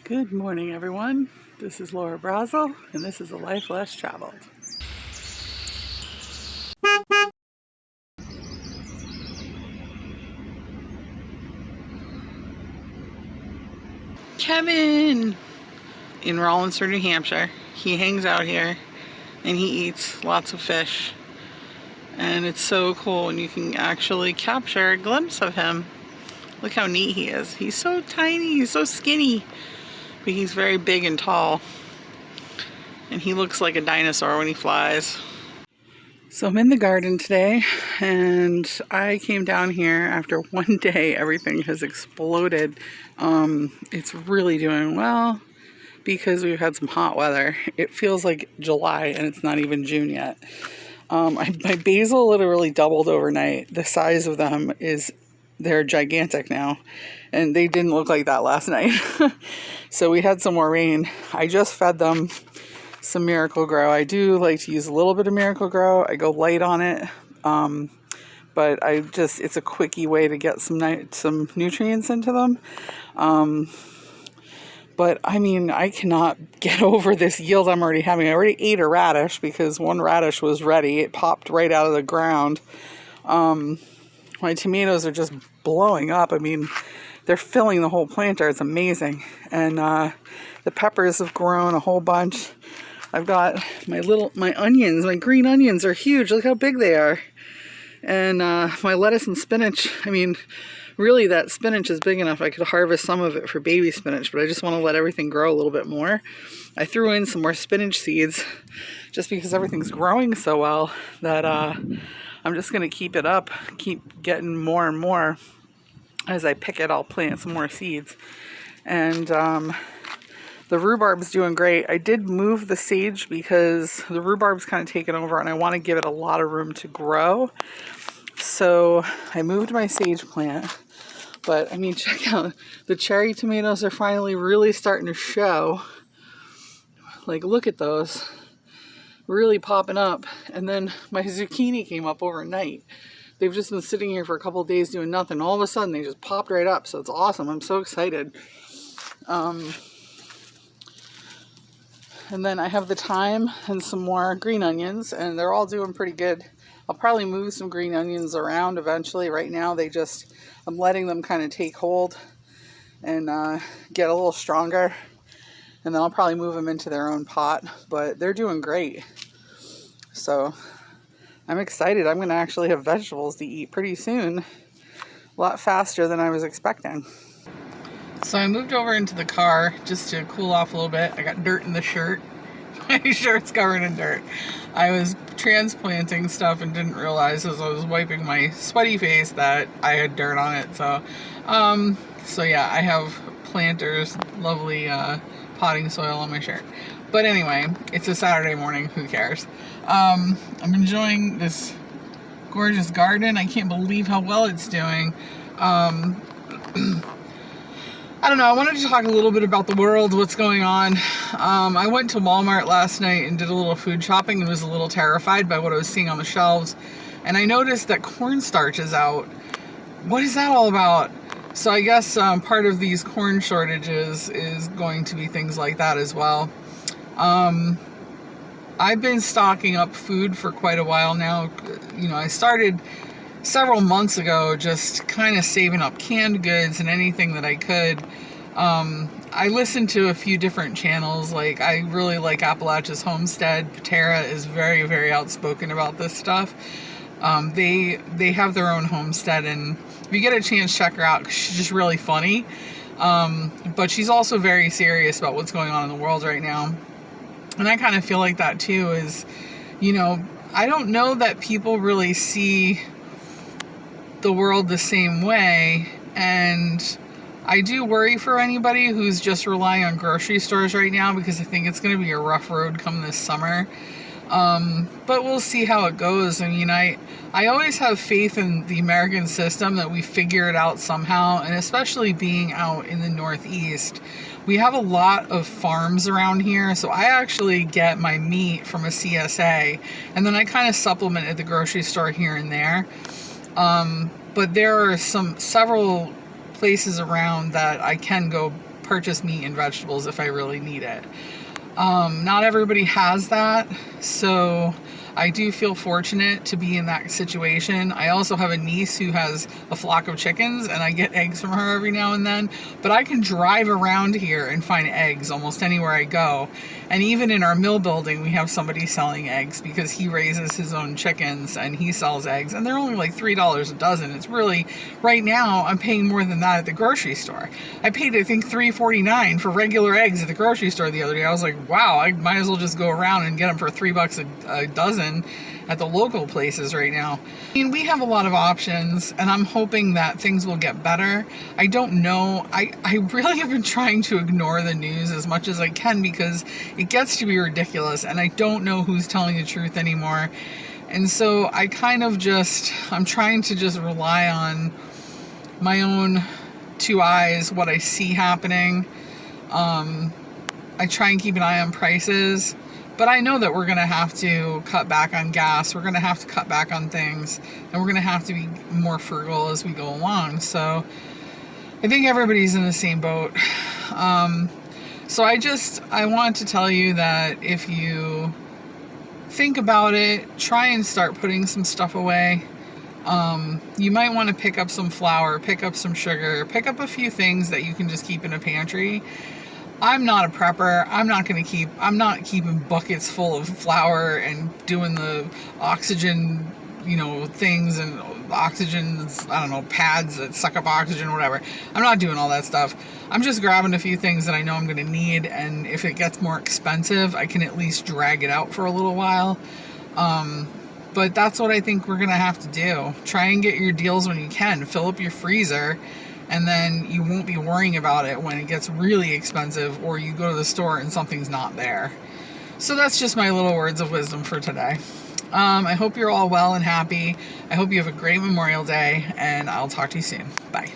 Good morning, everyone. This is Laura Brazel, and this is A Life Less Traveled. Kevin in Rollinsford, New Hampshire. He hangs out here and he eats lots of fish. And it's so cool when you can actually capture a glimpse of him. Look how neat he is. He's so tiny, he's so skinny, but he's very big and tall. And he looks like a dinosaur when he flies. So I'm in the garden today, and I came down here after one day. Everything has exploded. It's really doing well because we've had some hot weather. It feels like July and it's not even June yet. My basil literally doubled overnight. The size of them they're gigantic now, and they didn't look like that last night. So we had some more rain. I just fed them some Miracle-Gro. I do like to use a little bit of Miracle-Gro. I go light on it, but it's a quickie way to get some nutrients into them. But I mean, I cannot get over this yield I'm already having. I already ate a radish because one radish was ready. It popped right out of the ground. My tomatoes are just blowing up. I mean, they're filling the whole planter. It's amazing. And the peppers have grown a whole bunch. I've got my onions. My green onions are huge. Look how big they are. And my lettuce and spinach. I mean, really, that spinach is big enough I could harvest some of it for baby spinach, but I just want to let everything grow a little bit more. I threw in some more spinach seeds just because everything's growing so well that I'm just going to keep it up, keep getting more and more. As I pick it, I'll plant some more seeds. And the rhubarb's doing great. I did move the sage because the rhubarb's kind of taken over and I want to give it a lot of room to grow. So I moved my sage plant. But I mean, check out, the cherry tomatoes are finally really starting to show. Like, look at those. Really popping up. And then my zucchini came up overnight. They've just been sitting here for a couple of days doing nothing. All of a sudden, they just popped right up. So it's awesome. I'm so excited. And then I have the thyme and some more green onions, and they're all doing pretty good. I'll probably move some green onions around eventually. Right now, I'm letting them kind of take hold and get a little stronger. And then I'll probably move them into their own pot. But they're doing great. So I'm excited. I'm going to actually have vegetables to eat pretty soon. A lot faster than I was expecting. So I moved over into the car just to cool off a little bit. I got dirt in the shirt. My shirt's covered in dirt. I was transplanting stuff and didn't realize as I was wiping my sweaty face that I had dirt on it. So yeah, I have planters, lovely potting soil on my shirt. But anyway, it's a Saturday morning. Who cares? I'm enjoying this gorgeous garden. I can't believe how well it's doing. I don't know, I wanted to talk a little bit about the world, what's going on. I went to Walmart last night and did a little food shopping and was a little terrified by what I was seeing on the shelves. And I noticed that cornstarch is out. What is that all about? So I guess part of these corn shortages is going to be things like that as well. I've been stocking up food for quite a while now. You know, I started several months ago, just kind of saving up canned goods and anything that I could. I listened to a few different channels. Like, I really like Appalachia's Homestead. Patera is very, very outspoken about this stuff. They have their own homestead, and if you get a chance, check her out, 'cause she's just really funny. But she's also very serious about what's going on in the world right now. And I kind of feel like that too is, you know, I don't know that people really see the world the same way, and I do worry for anybody who's just relying on grocery stores right now, because I think it's going to be a rough road come this summer. But we'll see how it goes. I mean, I always have faith in the American system that we figure it out somehow, and especially being out in the Northeast. We have a lot of farms around here, so I actually get my meat from a CSA, and then I kind of supplement at the grocery store here and there. But there are several places around that I can go purchase meat and vegetables if I really need it. Not everybody has that, so I do feel fortunate to be in that situation. I also have a niece who has a flock of chickens, and I get eggs from her every now and then, but I can drive around here and find eggs almost anywhere I go. And even in our mill building, we have somebody selling eggs because he raises his own chickens and he sells eggs, and they're only like $3 a dozen. It's really, right now, I'm paying more than that at the grocery store. I paid, I think, $3.49 for regular eggs at the grocery store the other day. I was like, wow, I might as well just go around and get them for $3 a dozen at the local places right now. I mean, we have a lot of options, and I'm hoping that things will get better. I don't know. I really have been trying to ignore the news as much as I can because it gets to be ridiculous, and I don't know who's telling the truth anymore. And so I kind of I'm trying to just rely on my own two eyes, what I see happening. I try and keep an eye on prices. But I know that we're going to have to cut back on gas. We're going to have to cut back on things. And we're going to have to be more frugal as we go along. So I think everybody's in the same boat. So I want to tell you that if you think about it, try and start putting some stuff away. You might want to pick up some flour, pick up some sugar, pick up a few things that you can just keep in a pantry. I'm not a prepper. I'm not keeping buckets full of flour and doing the oxygen, things and oxygen, I don't know, pads that suck up oxygen, whatever. I'm not doing all that stuff. I'm just grabbing a few things that I know I'm going to need. And if it gets more expensive, I can at least drag it out for a little while. But that's what I think we're going to have to do. Try and get your deals when you can. Fill up your freezer. And then you won't be worrying about it when it gets really expensive or you go to the store and something's not there. So that's just my little words of wisdom for today. I hope you're all well and happy. I hope you have a great Memorial Day, and I'll talk to you soon. Bye.